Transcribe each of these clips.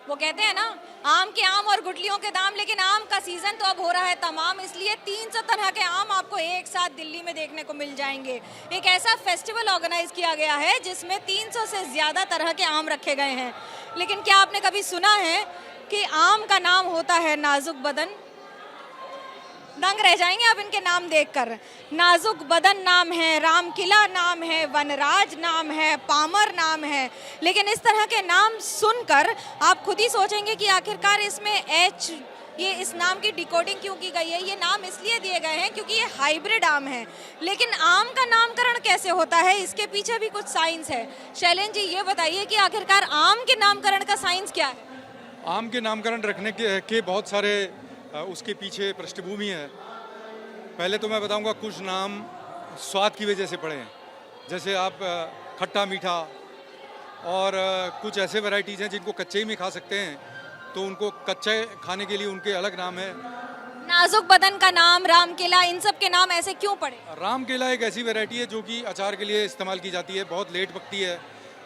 वो कहते हैं ना, आम के आम और गुठलियों के दाम, लेकिन आम का सीजन तो अब हो रहा है तमाम, इसलिए 300 तरह के आम आपको एक साथ दिल्ली में देखने को मिल जाएंगे। एक ऐसा फेस्टिवल ऑर्गेनाइज किया गया है जिसमें 300 से ज्यादा तरह के आम रखे गए हैं। लेकिन क्या आपने कभी सुना है कि आम का नाम होता है नाजुक बदन? दंग रह जाएंगे आप इनके नाम देखकर। नाजुक बदन नाम है, राम किला नाम है, वनराज नाम है, पामर नाम है। लेकिन इस तरह के नाम सुनकर आप खुद ही सोचेंगे कि आखिरकार इसमें एच, ये इस नाम की डिकोडिंग क्यों की गई है। ये नाम इसलिए दिए गए हैं क्योंकि ये हाइब्रिड आम है। लेकिन आम का नामकरण कैसे होता है, इसके पीछे भी कुछ साइंस है। शैलेंद्र जी, ये बताइए कि आखिरकार आम के नामकरण का साइंस क्या है? आम के नामकरण रखने के बहुत सारे उसके पीछे पृष्ठभूमि है। पहले तो मैं बताऊंगा कुछ नाम स्वाद की वजह से पड़े हैं, जैसे आप खट्टा मीठा, और कुछ ऐसे वैरायटीज़ हैं जिनको कच्चे ही में खा सकते हैं, तो उनको कच्चे खाने के लिए उनके अलग नाम है। नाजुक बदन का नाम, राम केला, इन सब के नाम ऐसे क्यों पड़े? राम केला एक ऐसी वैरायटी है जो कि अचार के लिए इस्तेमाल की जाती है, बहुत लेट पकती है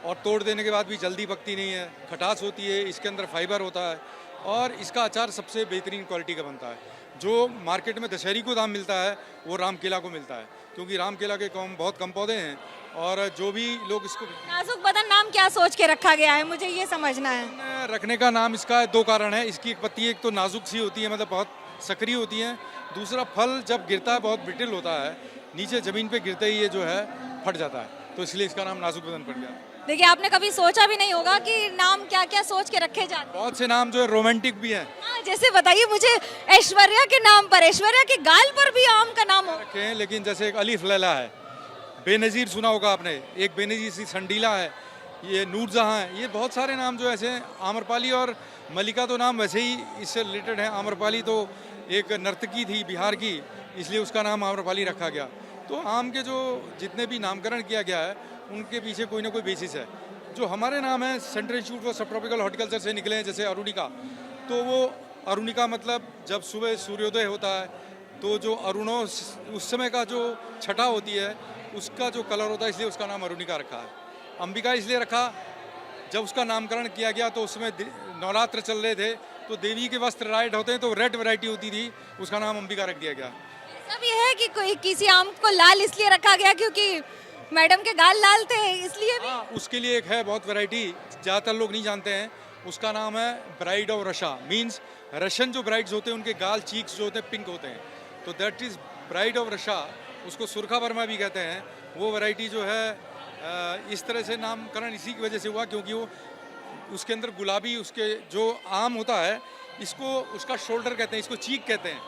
और तोड़ देने के बाद भी जल्दी पकती नहीं है, खटास होती है, इसके अंदर फाइबर होता है और इसका अचार सबसे बेहतरीन क्वालिटी का बनता है। जो मार्केट में दशहरी को दाम मिलता है वो राम केला को मिलता है, क्योंकि राम केला के बहुत कम पौधे हैं और जो भी लोग इसको। नाजुक बदन नाम क्या सोच के रखा गया है, मुझे ये समझना है। रखने का नाम इसका दो कारण है। इसकी एक पत्ती एक तो नाजुक सी होती है, मतलब बहुत सक्रिय होती है। दूसरा, फल जब गिरता है बहुत ब्रिटिल होता है, नीचे ज़मीन पे गिरते ही ये जो है फट जाता है, तो इसलिए इसका नाम नाजुक बदन पड़ गया। देखिए, आपने कभी सोचा भी नहीं होगा कि नाम क्या क्या सोच के रखे जाते हैं। बहुत से नाम जो है रोमांटिक भी हैं। हाँ, जैसे बताइए मुझे, ऐश्वर्या के नाम पर, ऐश्वर्या के गाल पर भी आम का नाम हो रखे हैं, लेकिन जैसे एक अलीफ लैला है, बेनज़ीर सुना होगा आपने, एक बेनज़ीर सी संडीला है, ये नूरजहाँ है, ये बहुत सारे नाम जो ऐसे हैं। आम्रपाली और मलिका तो नाम वैसे ही इससे रिलेटेड है। आम्रपाली तो एक नर्तकी थी बिहार की, इसलिए उसका नाम आम्रपाली रखा गया। तो आम के जो जितने भी नामकरण किया गया है उनके पीछे कोई ना कोई बेसिस है। जो हमारे नाम है सेंट्रल इंस्टीट्यूट फॉर सब ट्रॉपिकल हॉर्टिकल्चर से निकले हैं, जैसे अरुणिका, तो वो अरुणिका मतलब जब सुबह सूर्योदय होता है तो जो अरुणों उस समय का जो छटा होती है उसका जो कलर होता है, इसलिए उसका नाम अरुणिका रखा है। अंबिका इसलिए रखा, जब उसका नामकरण किया गया तो उसमें नवरात्र चल रहे थे, तो देवी के वस्त्र रेड होते हैं, तो रेड वैरायटी होती थी, उसका नाम अंबिका रख दिया गया। ऐसा भी है कि कोई किसी आम को लाल इसलिए रखा गया क्योंकि मैडम के गाल लाल थे, इसलिए भी? हाँ, उसके लिए एक है बहुत वैरायटी, ज़्यादातर लोग नहीं जानते हैं। उसका नाम है ब्राइड ऑफ रशा, मीन्स रशियन जो ब्राइड्स होते हैं उनके गाल चीक्स जो होते हैं पिंक होते हैं, तो दैट इज़ ब्राइड ऑफ रशा। उसको सुरखा वर्मा भी कहते हैं। वो वैरायटी जो है इस तरह से नामकरण इसी की वजह से हुआ क्योंकि वो उसके अंदर गुलाबी, उसके जो आम होता है इसको उसका शोल्डर कहते हैं, इसको चीक कहते हैं।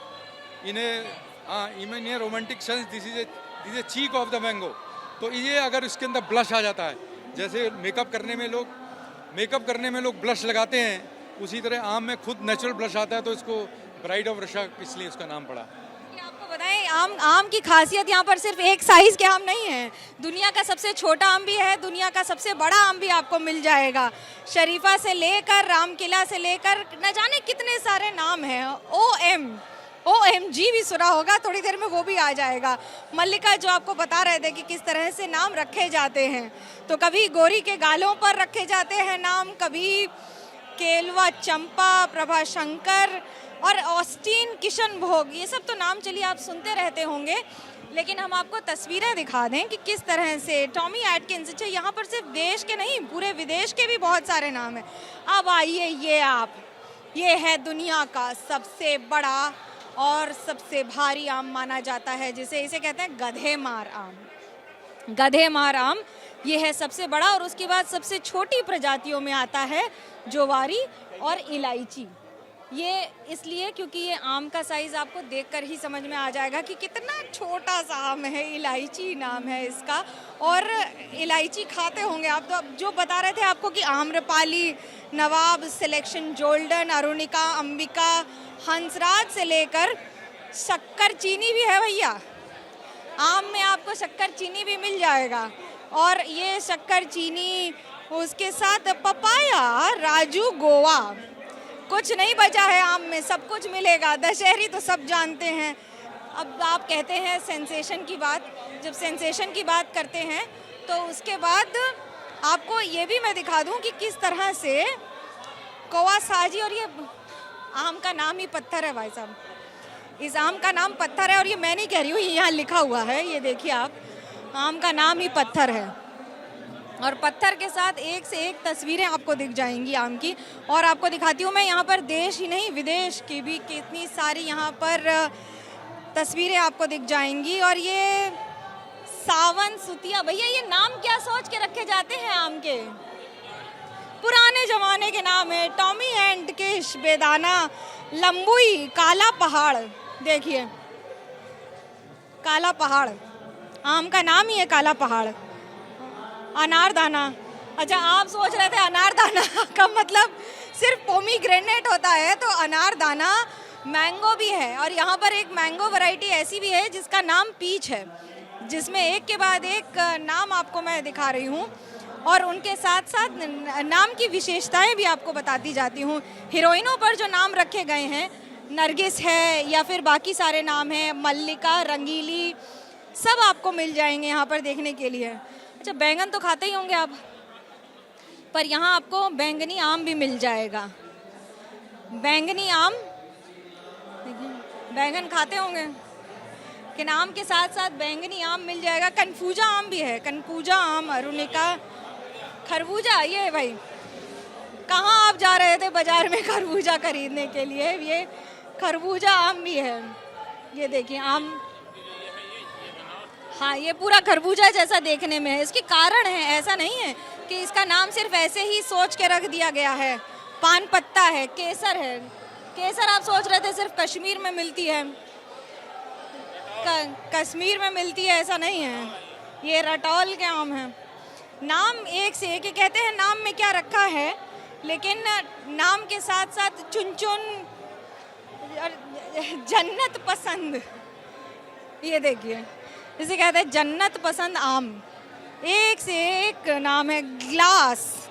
इन्हें romantic sense, this is a cheek of the mango. तो ये अगर इसके अंदर ब्लश आ जाता है, जैसे मेकअप करने में लोग ब्लश लगाते हैं, उसी तरह आम में खुद नेचुरल ब्लश आता है, तो इसको ब्राइड ऑफ रशा इसलिए उसका नाम पड़ा। आपको बताएं, आम की खासियत यहाँ पर सिर्फ एक साइज के आम नहीं है। दुनिया का सबसे छोटा आम भी है, दुनिया का सबसे बड़ा आम भी आपको मिल जाएगा। शरीफा से लेकर रामकिला से लेकर न जाने कितने सारे नाम हैं। OMG भी सुना होगा, थोड़ी देर में वो भी आ जाएगा। मल्लिका जो आपको बता रहे थे कि किस तरह से नाम रखे जाते हैं, तो कभी गोरी के गालों पर रखे जाते हैं नाम, कभी केलवा चंपा, प्रभा शंकर और ऑस्टीन किशन भोग, ये सब तो नाम चलिए आप सुनते रहते होंगे। लेकिन हम आपको तस्वीरें दिखा दें कि किस तरह से टॉमी एटकिंस, यहाँ पर सिर्फ देश के नहीं पूरे विदेश के भी बहुत सारे नाम हैं। अब आइए, ये है दुनिया का सबसे बड़ा और सबसे भारी आम माना जाता है, जिसे इसे कहते हैं गधेमार आम। गधेमार आम ये है सबसे बड़ा, और उसके बाद सबसे छोटी प्रजातियों में आता है जोवारी और इलायची। ये इसलिए क्योंकि ये आम का साइज़ आपको देखकर ही समझ में आ जाएगा कि कितना छोटा सा आम है। इलायची नाम है इसका, और इलायची खाते होंगे आप। तो अब जो बता रहे थे आपको कि आम्रपाली, नवाब, सिलेक्शन, जोल्डन, अरुणिका, अंबिका, हंसराज से लेकर शक्कर चीनी भी है भैया। आम में आपको शक्कर चीनी भी मिल जाएगा, और ये शक्कर चीनी उसके साथ पपाया, राजू, गोवा, कुछ नहीं बचा है आम में, सब कुछ मिलेगा। दशहरी तो सब जानते हैं। अब आप कहते हैं सेंसेशन की बात, जब सेंसेशन की बात करते हैं तो उसके बाद आपको ये भी मैं दिखा दूं कि किस तरह से कवासाजी, और ये आम का नाम ही पत्थर है भाई साहब, इस आम का नाम पत्थर है। और ये मैं नहीं कह रही हूँ, ये यहाँ लिखा हुआ है, ये देखिए आप, आम का नाम ही पत्थर है। और पत्थर के साथ एक से एक तस्वीरें आपको दिख जाएंगी आम की। और आपको दिखाती हूँ मैं यहाँ पर देश ही नहीं विदेश की भी कितनी सारी यहाँ पर तस्वीरें आपको दिख जाएंगी। और ये सावन सुतिया, भैया ये नाम क्या सोच के रखे जाते हैं आम के? पुराने जमाने के नाम है, टॉमी एंड किश, बेदाना, लंबुई, काला पहाड़, देखिए काला पहाड़, आम का नाम ही है काला पहाड़। अनारदाना, अच्छा आप सोच रहे थे अनारदाना का मतलब सिर्फ पोमीग्रेनेट होता है, तो अनारदाना मैंगो भी है। और यहाँ पर एक मैंगो वैरायटी ऐसी भी है जिसका नाम पीच है, जिसमें एक के बाद एक नाम आपको मैं दिखा रही हूँ और उनके साथ साथ नाम की विशेषताएं भी आपको बताती जाती हूँ। हीरोइनों पर जो नाम रखे गए हैं, नरगिस है या फिर बाकी सारे नाम हैं, मल्लिका, रंगीली, सब आपको मिल जाएंगे यहाँ पर देखने के लिए। अच्छा बैंगन तो खाते ही होंगे आप, पर यहाँ आपको बैंगनी आम भी मिल जाएगा। बैंगनी आम, बैंगन खाते होंगे, कि आम के साथ साथ बैंगनी आम मिल जाएगा। कनफूजा आम भी है, कनफूजा आम, अरुणिका, खरबूजा। ये भाई कहाँ आप जा रहे थे बाजार में खरबूजा खरीदने के लिए? ये खरबूजा आम भी है, ये देखिए आम, हाँ ये पूरा खरबूजा जैसा देखने में है। इसके कारण है, ऐसा नहीं है कि इसका नाम सिर्फ ऐसे ही सोच के रख दिया गया है। पान पत्ता है, केसर है, केसर आप सोच रहे थे सिर्फ कश्मीर में मिलती है, कश्मीर में मिलती है, ऐसा नहीं है। ये रटौल के आम हैं। नाम एक से एक, कहते हैं नाम में क्या रखा है, लेकिन नाम के साथ साथ चुन जन्नत पसंद, ये देखिए इसे कहते हैं जन्नत पसंद आम। एक से एक नाम है। ग्लास,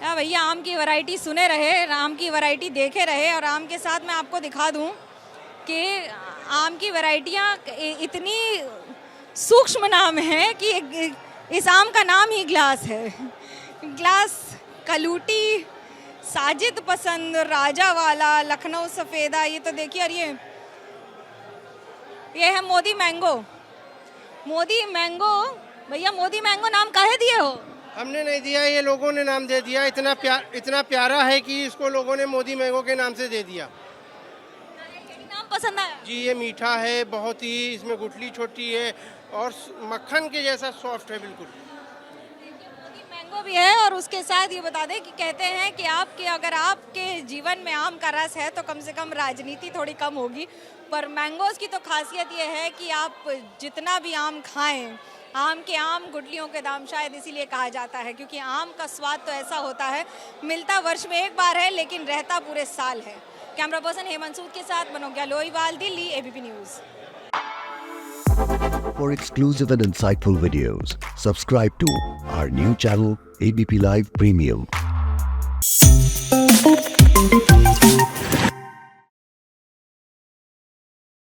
या भैया आम की वैरायटी सुने रहे, आम की वैरायटी देखे रहे। और आम के साथ मैं आपको दिखा दूं कि आम की वैरायटियाँ इतनी सूक्ष्म नाम है कि इस आम का नाम ही ग्लास है। ग्लास, कलूटी, साजिद पसंद, राजा वाला, लखनऊ सफ़ेदा, ये तो देखिए। और ये है मोदी मैंगो। मोदी मैंगो, भैया मोदी मैंगो नाम काहे दिए हो? हमने नहीं दिया, ये लोगों ने नाम दे दिया। इतना प्यारा है कि इसको लोगों ने मोदी मैंगो के नाम से दे दिया। नाम पसंद आया जी, ये मीठा है बहुत ही, इसमें गुठली छोटी है और मक्खन के जैसा सॉफ्ट है बिल्कुल। मोदी मैंगो भी है। और उसके साथ ये बता दें कि कहते हैं कि अगर आपके जीवन में आम का रस है तो कम से कम राजनीति थोड़ी कम होगी। पर मैंगोज़ की तो खासियत ये है कि आप जितना भी आम खाएं, आम के आम गुठलियों के दाम, शायद इसीलिए कहा जाता है क्योंकि आम का स्वाद तो ऐसा होता है, मिलता वर्ष में एक बार है लेकिन रहता पूरे साल है। कैमरा पर्सन हेमंत सूद के साथ Manogya Loiwal, Delhi, ABP news. For exclusive and insightful videos, subscribe to our new channel ABP Live Premium.